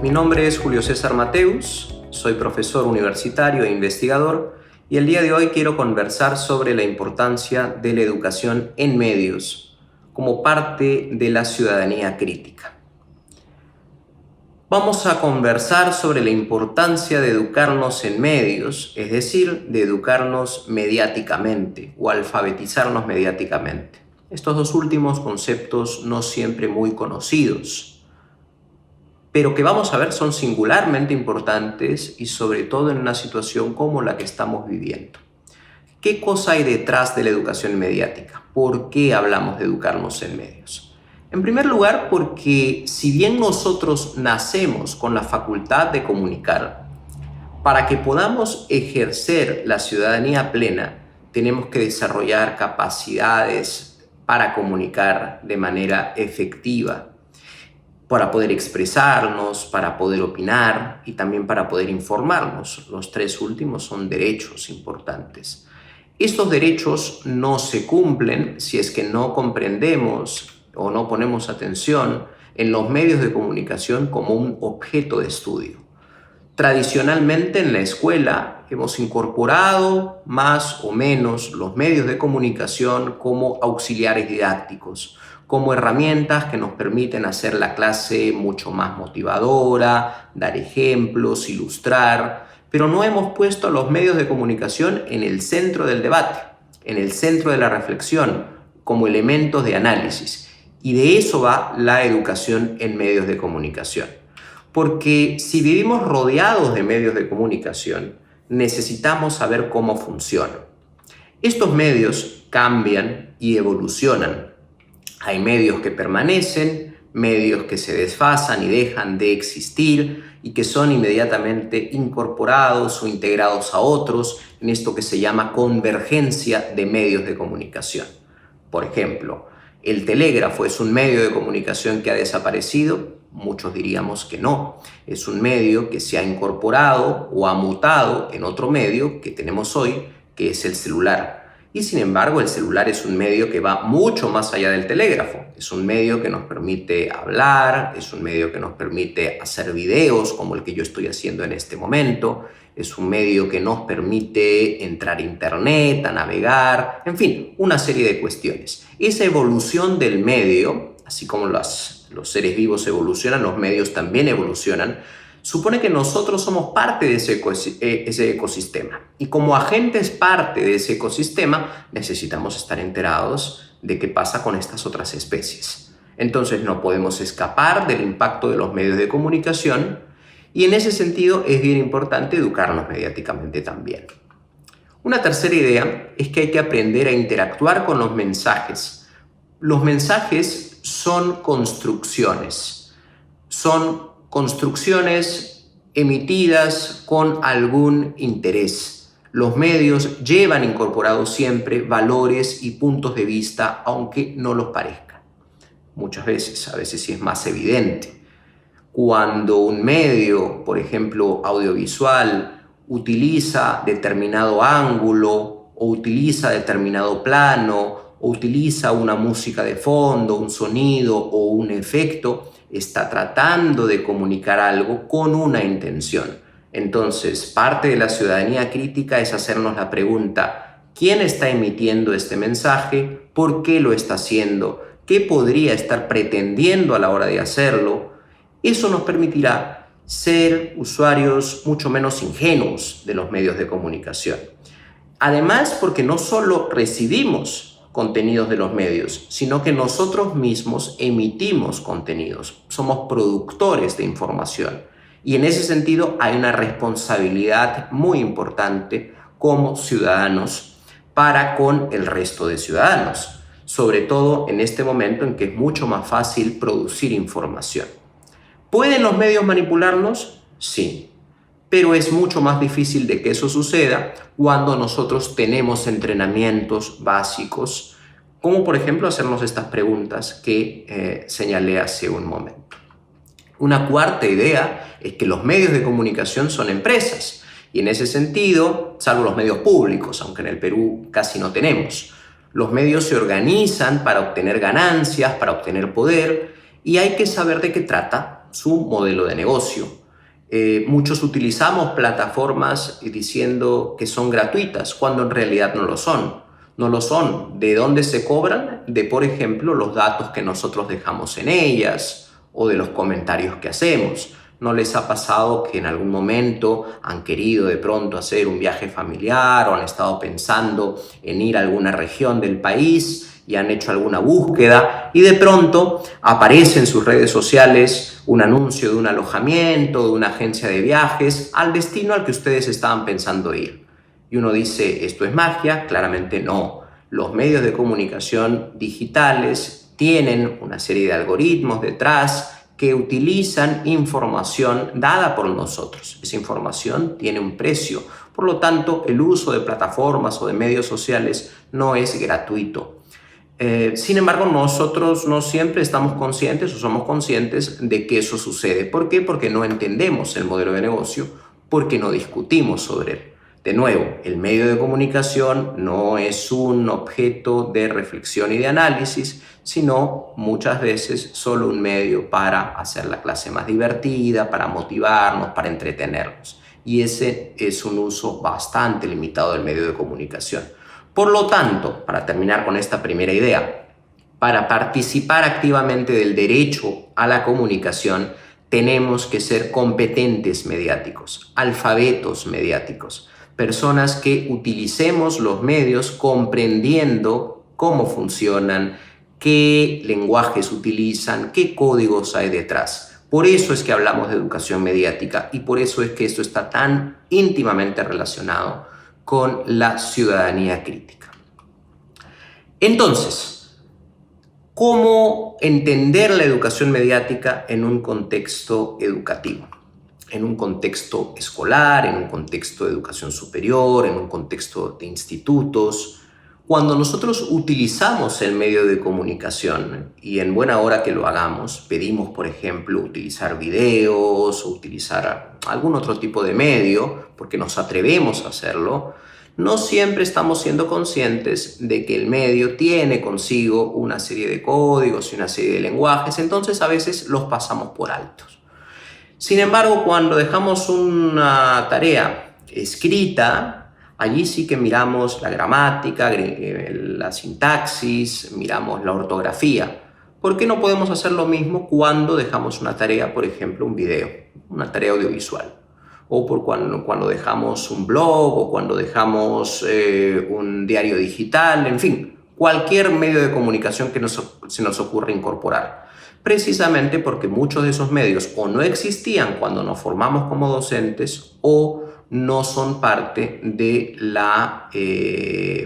Mi nombre es Julio César Mateus, soy profesor universitario e investigador y el día de hoy quiero conversar sobre la importancia de la educación en medios como parte de la ciudadanía crítica. Vamos a conversar sobre la importancia de educarnos en medios, es decir, de educarnos mediáticamente o alfabetizarnos mediáticamente. Estos dos últimos conceptos no siempre muy conocidos, pero que vamos a ver son singularmente importantes y sobre todo en una situación como la que estamos viviendo. ¿Qué cosa hay detrás de la educación mediática? ¿Por qué hablamos de educarnos en medios? En primer lugar, porque si bien nosotros nacemos con la facultad de comunicar, para que podamos ejercer la ciudadanía plena, tenemos que desarrollar capacidades para comunicar de manera efectiva, para poder expresarnos, para poder opinar y también para poder informarnos. Los tres últimos son derechos importantes. Estos derechos no se cumplen si es que no comprendemos o no ponemos atención en los medios de comunicación como un objeto de estudio. Tradicionalmente en la escuela hemos incorporado más o menos los medios de comunicación como auxiliares didácticos, como herramientas que nos permiten hacer la clase mucho más motivadora, dar ejemplos, ilustrar, pero no hemos puesto a los medios de comunicación en el centro del debate, en el centro de la reflexión, como elementos de análisis. Y de eso va la educación en medios de comunicación. Porque si vivimos rodeados de medios de comunicación, necesitamos saber cómo funcionan. Estos medios cambian y evolucionan. Hay medios que permanecen, medios que se desfasan y dejan de existir y que son inmediatamente incorporados o integrados a otros en esto que se llama convergencia de medios de comunicación. Por ejemplo, ¿el telégrafo es un medio de comunicación que ha desaparecido? Muchos diríamos que no. Es un medio que se ha incorporado o ha mutado en otro medio que tenemos hoy, que es el celular. Y sin embargo, el celular es un medio que va mucho más allá del telégrafo. Es un medio que nos permite hablar, es un medio que nos permite hacer videos como el que yo estoy haciendo en este momento, es un medio que nos permite entrar a internet, a navegar, en fin, una serie de cuestiones. Esa evolución del medio, así como los seres vivos evolucionan, los medios también evolucionan, supone que nosotros somos parte de ese ecosistema. Y como agentes parte de ese ecosistema, necesitamos estar enterados de qué pasa con estas otras especies. Entonces no podemos escapar del impacto de los medios de comunicación y en ese sentido es bien importante educarnos mediáticamente también. Una tercera idea es que hay que aprender a interactuar con los mensajes. Los mensajes son construcciones emitidas con algún interés. Los medios llevan incorporados siempre valores y puntos de vista, aunque no los parezcan. Muchas veces, a veces sí es más evidente. Cuando un medio, por ejemplo audiovisual, utiliza determinado ángulo o utiliza determinado plano o utiliza una música de fondo, un sonido o un efecto, está tratando de comunicar algo con una intención. Entonces, parte de la ciudadanía crítica es hacernos la pregunta: ¿quién está emitiendo este mensaje? ¿Por qué lo está haciendo? ¿Qué podría estar pretendiendo a la hora de hacerlo? Eso nos permitirá ser usuarios mucho menos ingenuos de los medios de comunicación. Además, porque no solo recibimos contenidos de los medios, sino que nosotros mismos emitimos contenidos, somos productores de información y en ese sentido hay una responsabilidad muy importante como ciudadanos para con el resto de ciudadanos, sobre todo en este momento en que es mucho más fácil producir información. ¿Pueden los medios manipularnos? Sí, pero es mucho más difícil de que eso suceda cuando nosotros tenemos entrenamientos básicos, como por ejemplo hacernos estas preguntas que señalé hace un momento. Una cuarta idea es que los medios de comunicación son empresas y en ese sentido, salvo los medios públicos, aunque en el Perú casi no tenemos, los medios se organizan para obtener ganancias, para obtener poder y hay que saber de qué trata su modelo de negocio. Muchos utilizamos plataformas diciendo que son gratuitas, cuando en realidad no lo son. No lo son. ¿De dónde se cobran? De, por ejemplo, los datos que nosotros dejamos en ellas o de los comentarios que hacemos. ¿No les ha pasado que en algún momento han querido de pronto hacer un viaje familiar o han estado pensando en ir a alguna región del país y han hecho alguna búsqueda y de pronto aparece en sus redes sociales un anuncio de un alojamiento, de una agencia de viajes, al destino al que ustedes estaban pensando ir? Y uno dice, ¿esto es magia? Claramente no. Los medios de comunicación digitales tienen una serie de algoritmos detrás que utilizan información dada por nosotros. Esa información tiene un precio. Por lo tanto, el uso de plataformas o de medios sociales no es gratuito. Sin embargo, nosotros no siempre estamos conscientes o somos conscientes de que eso sucede. ¿Por qué? Porque no entendemos el modelo de negocio, porque no discutimos sobre él. De nuevo, el medio de comunicación no es un objeto de reflexión y de análisis, sino muchas veces solo un medio para hacer la clase más divertida, para motivarnos, para entretenernos. Y ese es un uso bastante limitado del medio de comunicación. Por lo tanto, para terminar con esta primera idea, para participar activamente del derecho a la comunicación, tenemos que ser competentes mediáticos, alfabetos mediáticos, personas que utilicemos los medios comprendiendo cómo funcionan, qué lenguajes utilizan, qué códigos hay detrás. Por eso es que hablamos de educación mediática y por eso es que esto está tan íntimamente relacionado con la ciudadanía crítica. Entonces, ¿cómo entender la educación mediática en un contexto educativo? En un contexto escolar, en un contexto de educación superior, en un contexto de institutos. Cuando nosotros utilizamos el medio de comunicación, y en buena hora que lo hagamos, pedimos, por ejemplo, utilizar videos o utilizar algún otro tipo de medio, porque nos atrevemos a hacerlo, no siempre estamos siendo conscientes de que el medio tiene consigo una serie de códigos y una serie de lenguajes, entonces a veces los pasamos por altos. Sin embargo, cuando dejamos una tarea escrita, allí sí que miramos la gramática, la sintaxis, miramos la ortografía. ¿Por qué no podemos hacer lo mismo cuando dejamos una tarea, por ejemplo, un video, una tarea audiovisual? O cuando dejamos un blog o cuando dejamos un diario digital, en fin, cualquier medio de comunicación que se nos ocurra incorporar. Precisamente porque muchos de esos medios o no existían cuando nos formamos como docentes o no son parte de la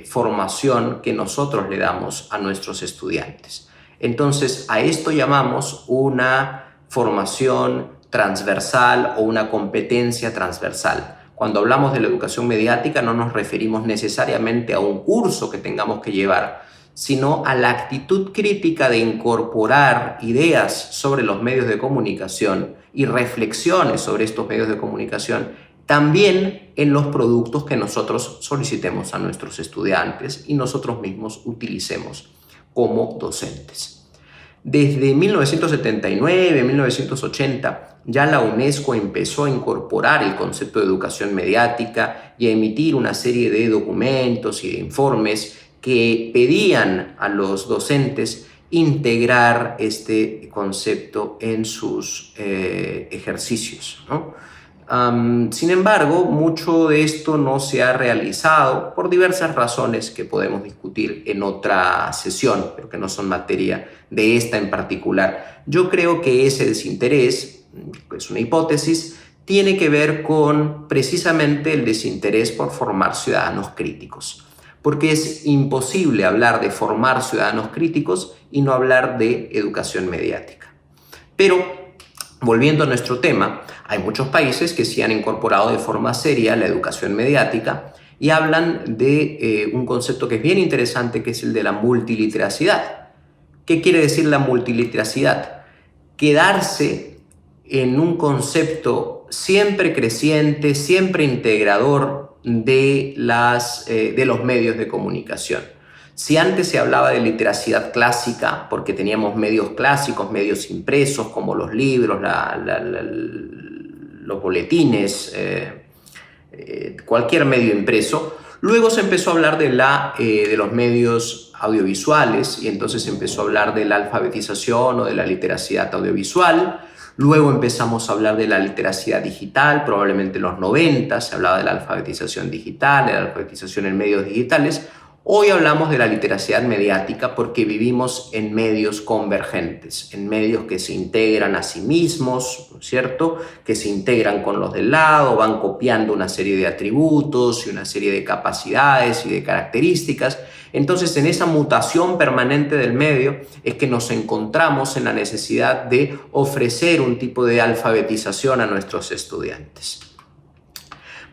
formación que nosotros le damos a nuestros estudiantes. Entonces, a esto llamamos una formación transversal o una competencia transversal. Cuando hablamos de la educación mediática no nos referimos necesariamente a un curso que tengamos que llevar, sino a la actitud crítica de incorporar ideas sobre los medios de comunicación y reflexiones sobre estos medios de comunicación también en los productos que nosotros solicitemos a nuestros estudiantes y nosotros mismos utilicemos como docentes. Desde 1979, 1980, ya la UNESCO empezó a incorporar el concepto de educación mediática y a emitir una serie de documentos y de informes que pedían a los docentes integrar este concepto en sus ejercicios, ¿no? Sin embargo, mucho de esto no se ha realizado por diversas razones que podemos discutir en otra sesión, pero que no son materia de esta en particular. Yo creo que ese desinterés, es una hipótesis, tiene que ver con precisamente el desinterés por formar ciudadanos críticos, porque es imposible hablar de formar ciudadanos críticos y no hablar de educación mediática. Pero, volviendo a nuestro tema, hay muchos países que sí han incorporado de forma seria la educación mediática y hablan de un concepto que es bien interesante, que es el de la multiliteracidad. ¿Qué quiere decir la multiliteracidad? Quedarse en un concepto siempre creciente, siempre integrador de los medios de comunicación. Si antes se hablaba de literacidad clásica, porque teníamos medios clásicos, medios impresos, como los libros, los boletines, cualquier medio impreso, luego se empezó a hablar de los medios audiovisuales y entonces se empezó a hablar de la alfabetización o de la literacidad audiovisual. Luego empezamos a hablar de la literacidad digital, probablemente en los 90 se hablaba de la alfabetización digital, de la alfabetización en medios digitales. Hoy hablamos de la literacidad mediática porque vivimos en medios convergentes, en medios que se integran a sí mismos, ¿no es cierto? Que se integran con los del lado, van copiando una serie de atributos y una serie de capacidades y de características. Entonces, en esa mutación permanente del medio es que nos encontramos en la necesidad de ofrecer un tipo de alfabetización a nuestros estudiantes.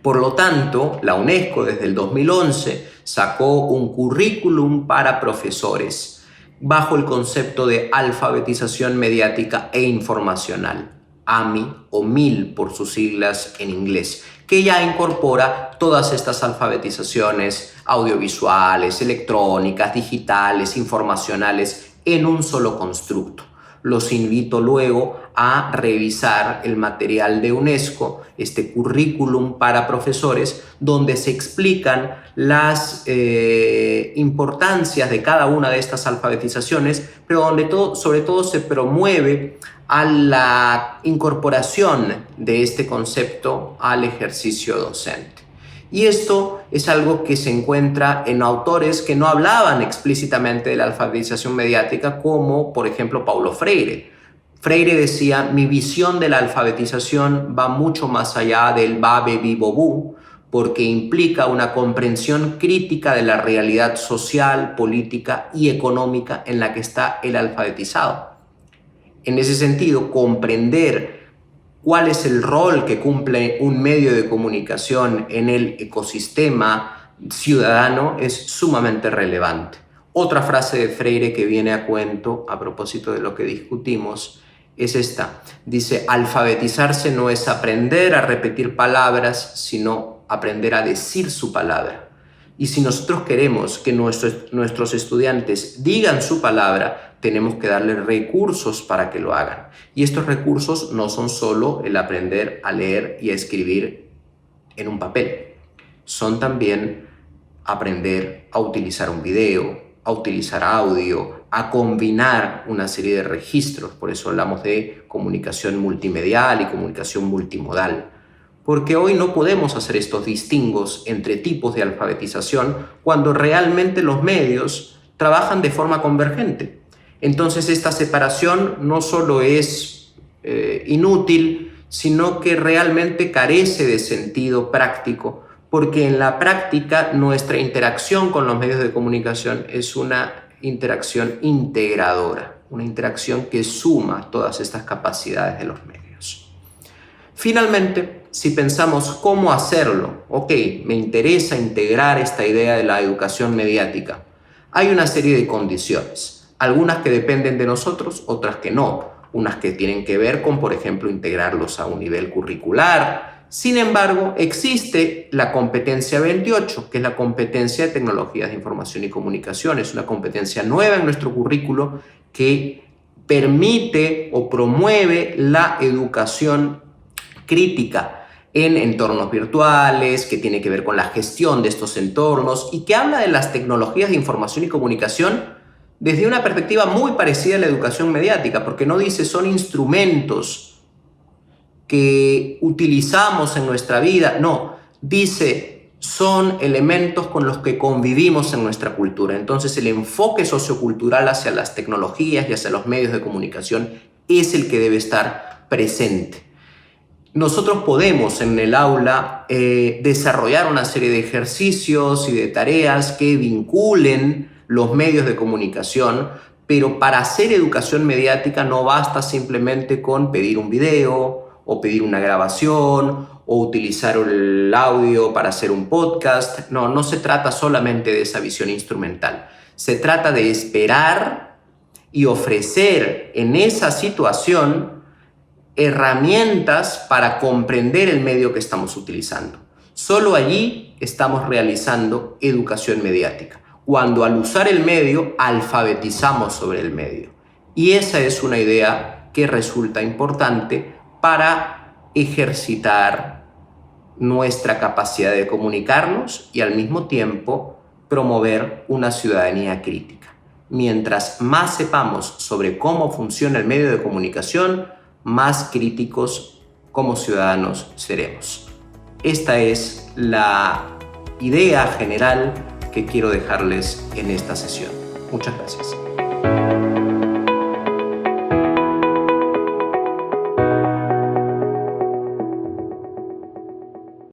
Por lo tanto, la UNESCO desde el 2011 sacó un currículum para profesores bajo el concepto de alfabetización mediática e informacional, AMI o MIL por sus siglas en inglés, que ya incorpora todas estas alfabetizaciones audiovisuales, electrónicas, digitales, informacionales en un solo constructo. Los invito luego a revisar el material de UNESCO, este currículum para profesores, donde se explican las importancias de cada una de estas alfabetizaciones, pero donde sobre todo se promueve a la incorporación de este concepto al ejercicio docente. Y esto es algo que se encuentra en autores que no hablaban explícitamente de la alfabetización mediática, como por ejemplo Paulo Freire. Freire decía: mi visión de la alfabetización va mucho más allá del babe vivo bu, porque implica una comprensión crítica de la realidad social, política y económica en la que está el alfabetizado. En ese sentido, comprender cuál es el rol que cumple un medio de comunicación en el ecosistema ciudadano es sumamente relevante. Otra frase de Freire que viene a cuento a propósito de lo que discutimos es esta. Dice: alfabetizarse no es aprender a repetir palabras, sino aprender a decir su palabra. Y si nosotros queremos que nuestros estudiantes digan su palabra, tenemos que darles recursos para que lo hagan. Y estos recursos no son solo el aprender a leer y a escribir en un papel. Son también aprender a utilizar un video, a utilizar audio, a combinar una serie de registros. Por eso hablamos de comunicación multimedial y comunicación multimodal. Porque hoy no podemos hacer estos distingos entre tipos de alfabetización cuando realmente los medios trabajan de forma convergente. Entonces esta separación no solo es inútil, sino que realmente carece de sentido práctico, porque en la práctica nuestra interacción con los medios de comunicación es una interacción integradora, una interacción que suma todas estas capacidades de los medios. Finalmente, si pensamos cómo hacerlo, me interesa integrar esta idea de la educación mediática. Hay una serie de condiciones, algunas que dependen de nosotros, otras que no, unas que tienen que ver con, por ejemplo, integrarlos a un nivel curricular. Sin embargo, existe la competencia 28, que es la competencia de tecnologías de información y comunicación. Es una competencia nueva en nuestro currículo que permite o promueve la educación crítica en entornos virtuales, que tiene que ver con la gestión de estos entornos y que habla de las tecnologías de información y comunicación desde una perspectiva muy parecida a la educación mediática, porque no dice son instrumentos que utilizamos en nuestra vida, no, dice son elementos con los que convivimos en nuestra cultura. Entonces el enfoque sociocultural hacia las tecnologías y hacia los medios de comunicación es el que debe estar presente. Nosotros podemos en el aula desarrollar una serie de ejercicios y de tareas que vinculen los medios de comunicación, pero para hacer educación mediática no basta simplemente con pedir un video o pedir una grabación o utilizar el audio para hacer un podcast. No se trata solamente de esa visión instrumental. Se trata de esperar y ofrecer en esa situación herramientas para comprender el medio que estamos utilizando. Solo allí estamos realizando educación mediática. cuando al usar el medio alfabetizamos sobre el medio. Y esa es una idea que resulta importante para ejercitar nuestra capacidad de comunicarnos y al mismo tiempo promover una ciudadanía crítica. Mientras más sepamos sobre cómo funciona el medio de comunicación, más críticos como ciudadanos seremos. Esta es la idea general que quiero dejarles en esta sesión. Muchas gracias.